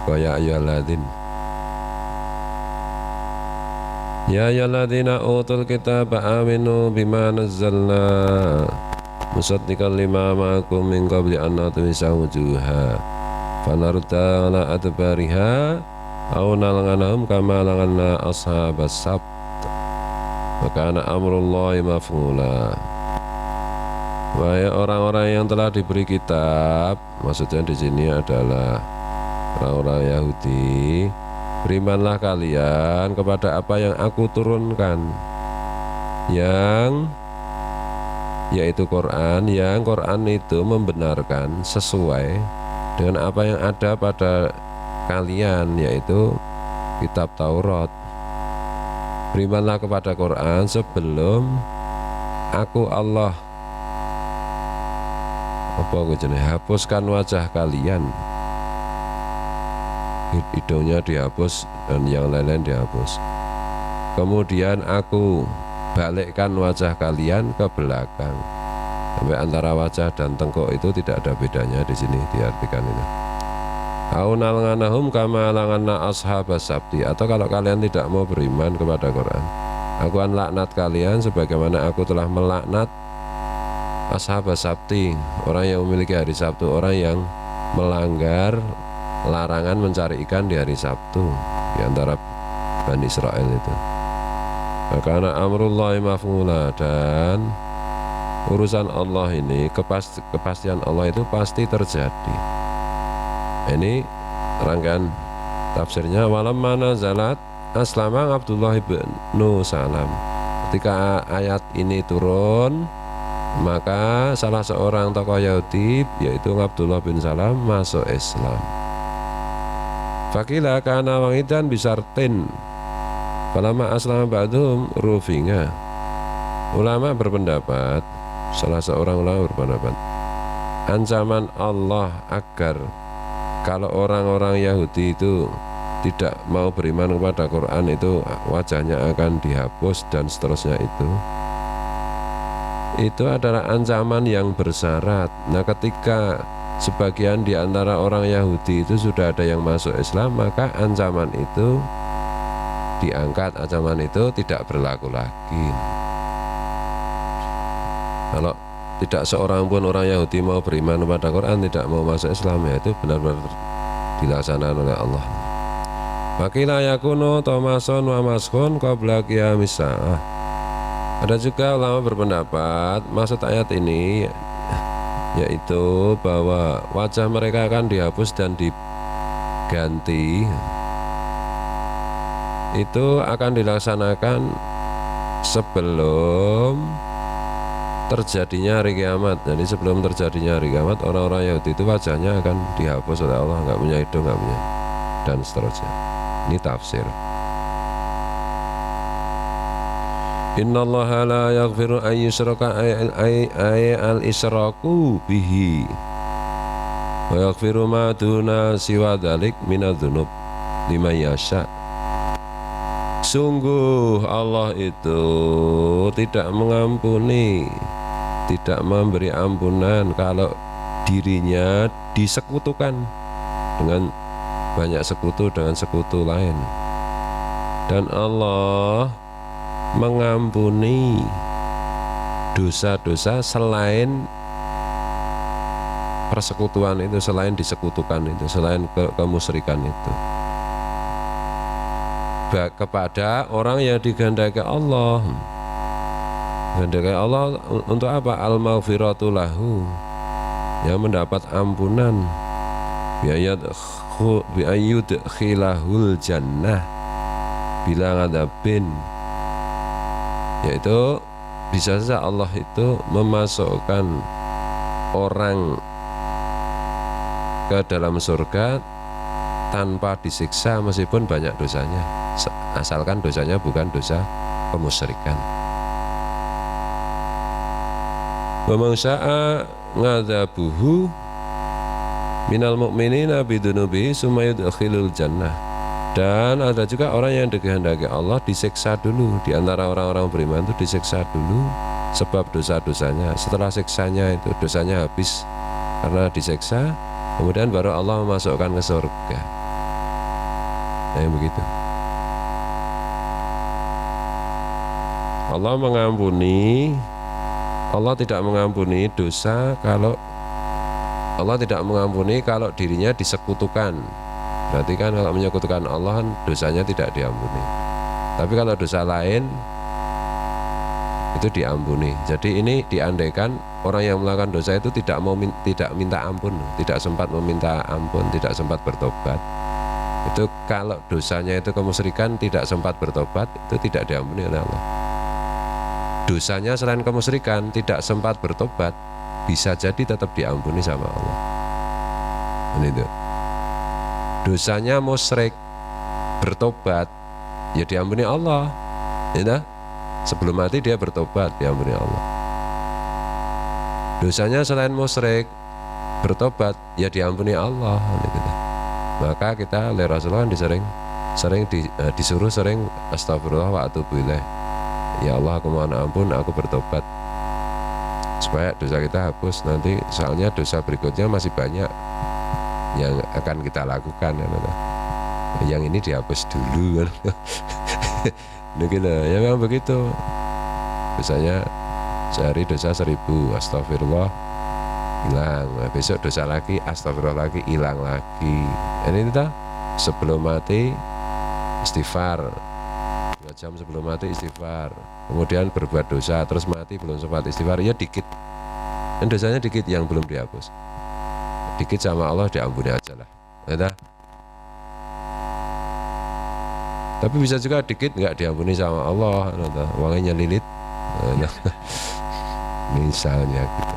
Ya ayyuhalladzin Ya ayyuhalladzina utul kitaba aminu bima nazzalna musaddiqan lima ma'akum min qabli an natmisa wujuha fanarudda ala adbariha aw nalghanahum kama laghanna ashabas sabt wa kana amrullahi maf'ula. Wahai orang-orang yang telah diberi kitab, maksudnya di sini adalah orang-orang Yahudi, berimanlah kalian kepada apa yang aku turunkan, yang yaitu Quran, yang Quran itu membenarkan sesuai dengan apa yang ada pada kalian, yaitu kitab Taurat. Berimanlah kepada Quran sebelum aku Allah hapuskan wajah kalian, hidungnya dihapus dan yang lain-lain dihapus. Kemudian aku balikkan wajah kalian ke belakang sampai antara wajah dan tengkuk itu tidak ada bedanya. Di sini diartikan itu. Aunal nganahum kama langanna ashabas sabti, atau kalau kalian tidak mau beriman kepada Quran, aku akan laknat kalian sebagaimana aku telah melaknat ashabas sabti, orang yang memiliki hari Sabtu, orang yang melanggar larangan mencari ikan di hari Sabtu di antara Bani Israel itu. Karena amrullahi maf'ula, dan urusan Allah ini, kepastian Allah itu pasti terjadi. Ini rangkaian tafsirnya. Walamma nazalat aslama Abdullah bin Salam. Ketika ayat ini turun, maka salah seorang tokoh Yahudi yaitu Abdullah bin Salam masuk Islam. Fakila kana wangidan bisartin falama aslama ba'dhum rufinga. Ulama berpendapat, salah seorang ulama berpendapat, ancaman Allah agar kalau orang-orang Yahudi itu tidak mau beriman kepada Quran itu wajahnya akan dihapus dan seterusnya, itu adalah ancaman yang bersyarat. Nah, ketika sebagian di antara orang Yahudi itu sudah ada yang masuk Islam, maka ancaman itu diangkat, ancaman itu tidak berlaku lagi. Kalau tidak seorang pun orang Yahudi mau beriman kepada Quran, tidak mau masuk Islam, ya itu benar-benar dilaksanakan oleh Allah. Wakila yakunu Thomason wa maskun qabla qiyamis sa'ah. Ada juga ulama berpendapat maksud ayat ini yaitu bahwa wajah mereka akan dihapus dan diganti, itu akan dilaksanakan sebelum terjadinya hari kiamat. Jadi sebelum terjadinya hari kiamat, orang-orang Yahudi itu wajahnya akan dihapus oleh Allah, nggak punya hidung, nggak punya, dan seterusnya. Ini tafsir. Innallaha la yaghfiru an yushraka al-israku bihi wa yaghfiru ma duna siwa dzalik minadz-dzunub liman yasha. Sungguh Allah itu tidak mengampuni, tidak memberi ampunan kalau dirinya disekutukan dengan banyak sekutu dengan sekutu lain. Dan Allah mengampuni dosa-dosa selain persekutuan itu, selain disekutukan itu, selain kemusyrikan itu, kepada orang yang digandaki Allah. Digandaki Allah untuk apa? Al-maghfiratu lahu, yang mendapat ampunan, bi'ayyudkhilahul jannah bila ngadabin, yaitu bisa saja Allah itu memasukkan orang ke dalam surga tanpa disiksa meskipun banyak dosanya, asalkan dosanya bukan dosa kemusyrikan. Wa man syaa ngadzabuhu minal mu'minina bidunubihi summa yudkhilul jannah. Dan ada juga orang yang dikehendaki Allah disiksa dulu, di antara orang-orang beriman itu disiksa dulu sebab dosa-dosanya. Setelah siksanya itu dosanya habis karena disiksa, kemudian baru Allah memasukkan ke surga. Yang begitu. Allah mengampuni, Allah tidak mengampuni dosa kalau Allah tidak mengampuni kalau dirinya disekutukan. Berarti kan kalau menyekutukan Allah, dosanya tidak diampuni. Tapi kalau dosa lain itu diampuni. Jadi ini diandaikan orang yang melakukan dosa itu tidak minta ampun, tidak sempat meminta ampun, tidak sempat bertobat. Itu kalau dosanya itu kemusyrikan, tidak sempat bertobat, itu tidak diampuni oleh Allah. Dosanya selain kemusyrikan, tidak sempat bertobat, bisa jadi tetap diampuni sama Allah. Itu. Dosanya musyrik, bertobat, ya diampuni Allah. Ya, sebelum mati dia bertobat, diampuni Allah. Dosanya selain musyrik, bertobat, ya diampuni Allah. Gitu. Maka kita oleh Rasulullah disuruh sering astagfirullah wa atubu ilaih. Ya Allah, aku mohon ampun, aku bertobat, supaya dosa kita hapus nanti, soalnya dosa berikutnya masih banyak yang akan kita lakukan kan? Yang ini dihapus dulu kan? Gitu, ya memang begitu. Dosanya sehari dosa 1000, astagfirullah, hilang. Nah, besok dosa lagi, astagfirullah lagi, hilang lagi. Ini kita sebelum mati istighfar, 2 jam sebelum mati istighfar, kemudian berbuat dosa, terus mati belum sempat istighfar, ya dikit, dan dosanya dikit yang belum dihapus, dikit sama Allah diampuni aja lah. Nah, tapi bisa juga dikit nggak diampuni sama Allah, uangnya lilit, misalnya gitu.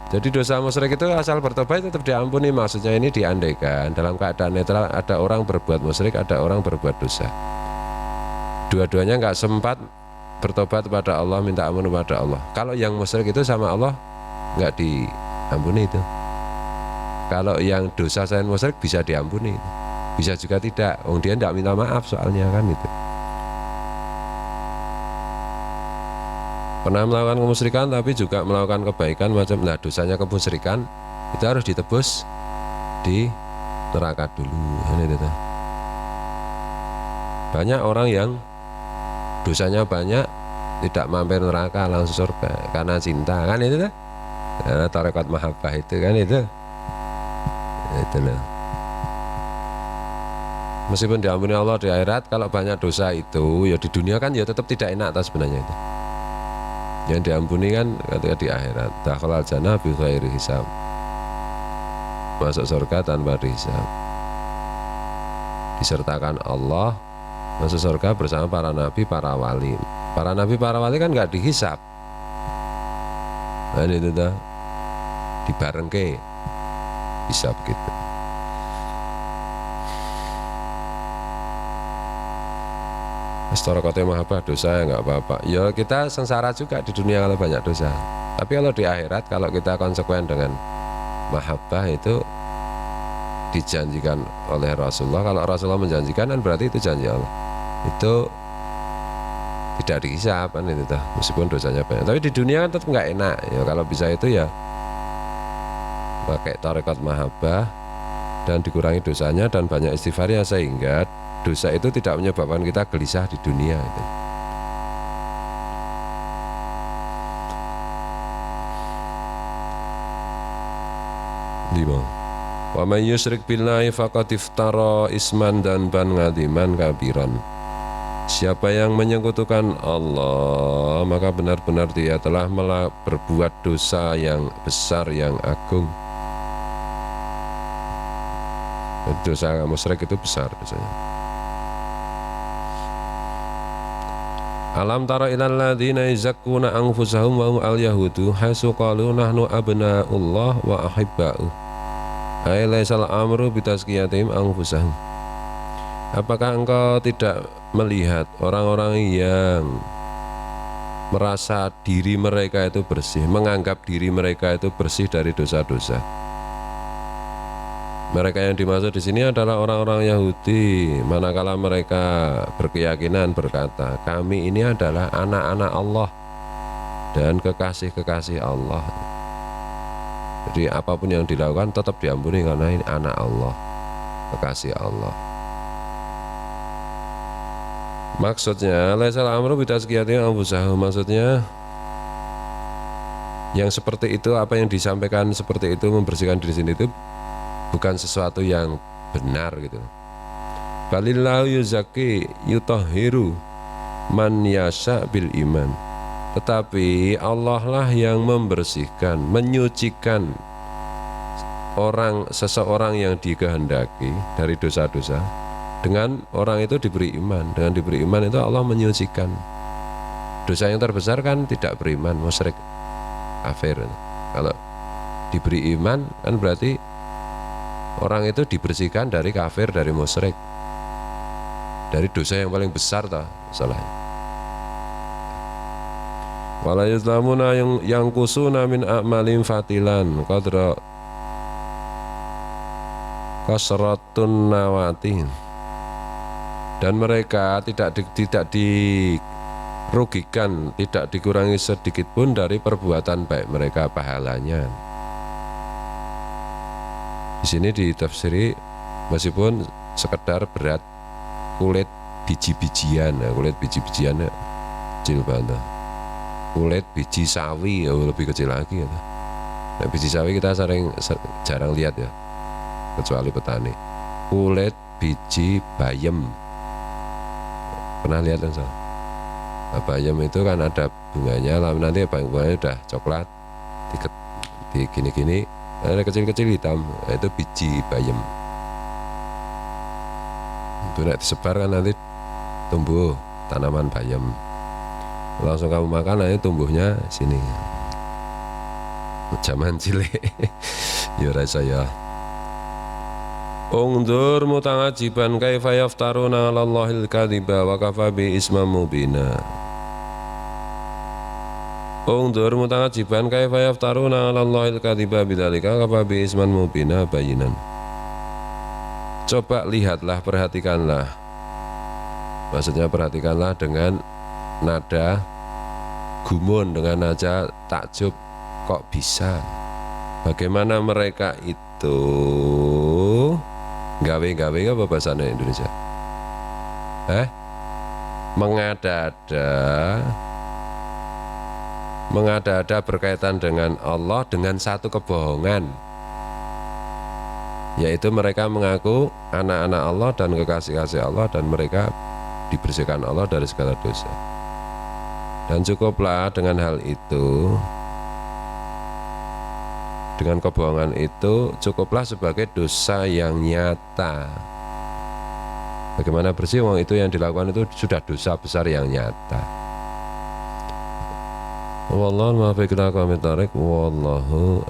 Jadi dosa musyrik itu asal bertobat tetap diampuni. Maksudnya ini diandaikan dalam keadaan netral, ada orang berbuat musyrik, ada orang berbuat dosa, dua-duanya nggak sempat bertobat kepada Allah, minta ampun kepada Allah. Kalau yang musyrik itu sama Allah nggak diampuni itu. Kalau yang dosa selain musyrik bisa diampuni, bisa juga tidak. Dia nggak minta maaf soalnya kan itu. Pernah melakukan kemusyrikan tapi juga melakukan kebaikan macam, nah dosanya kemusyrikan itu harus ditebus di neraka dulu. Ini itu. Banyak orang yang dosanya banyak tidak mampir neraka, langsung surga karena cinta kan itu tuh. Karena tarekat mahabbah itu kan itu loh. Meskipun diampuni Allah di akhirat, kalau banyak dosa itu ya di dunia kan ya tetap tidak enak tas sebenarnya itu. Yang diampuni kan ketika di akhirat, dakhalal jannah bi ghairi hisab, masuk surga tanpa dihisab, disertakan Allah masuk surga bersama para nabi, para wali. Para nabi, para wali kan nggak dihisab, nah itu dah dibarengke hisab gitu. Tarekat mahabbah dosa ya nggak apa-apa. Ya kita sengsara juga di dunia kalau banyak dosa. Tapi kalau di akhirat, kalau kita konsekuen dengan mahabbah, itu dijanjikan oleh Rasulullah. Kalau Rasulullah menjanjikan kan berarti itu janji Allah. Itu tidak dihisab kan itu dah, meskipun dosanya banyak. Tapi di dunia kan tetap nggak enak. Ya kalau bisa itu ya pakai tarekat mahabbah dan dikurangi dosanya dan banyak istighfarnya, sehingga dosa itu tidak menyebabkan kita gelisah di dunia itu. Wa may yusyrik billahi faqad iftara isman dan ban ngadiman kabiran. Siapa yang menyekutukan Allah, maka benar-benar dia telah berbuat dosa yang besar, yang agung. Dosa musyrik itu besar dosanya. Alam tara ilal ladzina yazakkuna anfusahum wa hum al-yahudu hasu qalu nahnu abna'ullah wa ahibba'u ay laysal amru bitazkiyatihim anfusahum. Apakah engkau tidak melihat orang-orang yang merasa diri mereka itu bersih, menganggap diri mereka itu bersih dari dosa-dosa? Mereka yang dimaksud di sini adalah orang-orang Yahudi, manakala mereka berkeyakinan berkata, kami ini adalah anak-anak Allah dan kekasih-kekasih Allah. Jadi apapun yang dilakukan tetap diampuni karena ini anak Allah, kekasih Allah. Maksudnya laisal amru bitazkiyati anfusahum, maksudnya yang seperti itu, apa yang disampaikan seperti itu, membersihkan diri sendiri itu bukan sesuatu yang benar gitu. Balillahu yuzaki yutahhiru man yasha bil iman. Tetapi Allah lah yang membersihkan, menyucikan seseorang yang dikehendaki dari dosa-dosa dengan orang itu diberi iman. Dengan diberi iman itu Allah menyucikan. Dosa yang terbesar kan tidak beriman, musyrik, kafir. Kalau diberi iman kan berarti orang itu dibersihkan dari kafir, dari musyrik, dari dosa yang paling besar toh salahnya. Wala yuzlamuna yang kusuna min a'malin fatilan qadra kasratun nawatin, dan mereka tidak dirugikan, tidak dikurangi sedikit pun dari perbuatan baik mereka pahalanya. Di sini ditafsiri meskipun sekedar berat kulit biji-bijian, kulit biji-bijian kecil banget. Kulit biji sawi ya lebih kecil lagi ya. Nah, biji sawi kita jarang lihat ya, kecuali petani. Kulit biji bayam pernah lihat kan? Nah, bayam itu kan ada bunganya, lalu nanti bunganya udah coklat, di gini-gini ada kecil-kecil hitam, nah, itu biji bayam. Itu nanti disebar kan nanti tumbuh tanaman bayam. Langsung kamu makan, nanti tumbuhnya sini. Zaman cilik ya rasa ya. Ungdur mutangajiban kaifa yaftaruna 'ala Allahil kadhiba wa kafa bi ismam mubina. Ungdur mutangajiban kaifa yaftaruna 'ala Allahil kadhiba bidzalika kafa bi isman mubina bayinan. Coba lihatlah, perhatikanlah. Maksudnya perhatikanlah dengan nada gumun, dengan nada takjub, kok bisa? Bagaimana mereka itu gawe-gawe apa bahasanya Indonesia? Mengada-ada berkaitan dengan Allah dengan satu kebohongan, yaitu mereka mengaku anak-anak Allah dan kekasih-kasih Allah, dan mereka dibersihkan Allah dari segala dosa. Dan cukuplah dengan hal itu, dengan kebohongan itu, cukuplah sebagai dosa yang nyata. Bagaimana bersih? Wong itu yang dilakukan itu sudah dosa besar yang nyata. Wallahu muwaffiq ila aqwamit thoriq, wallahu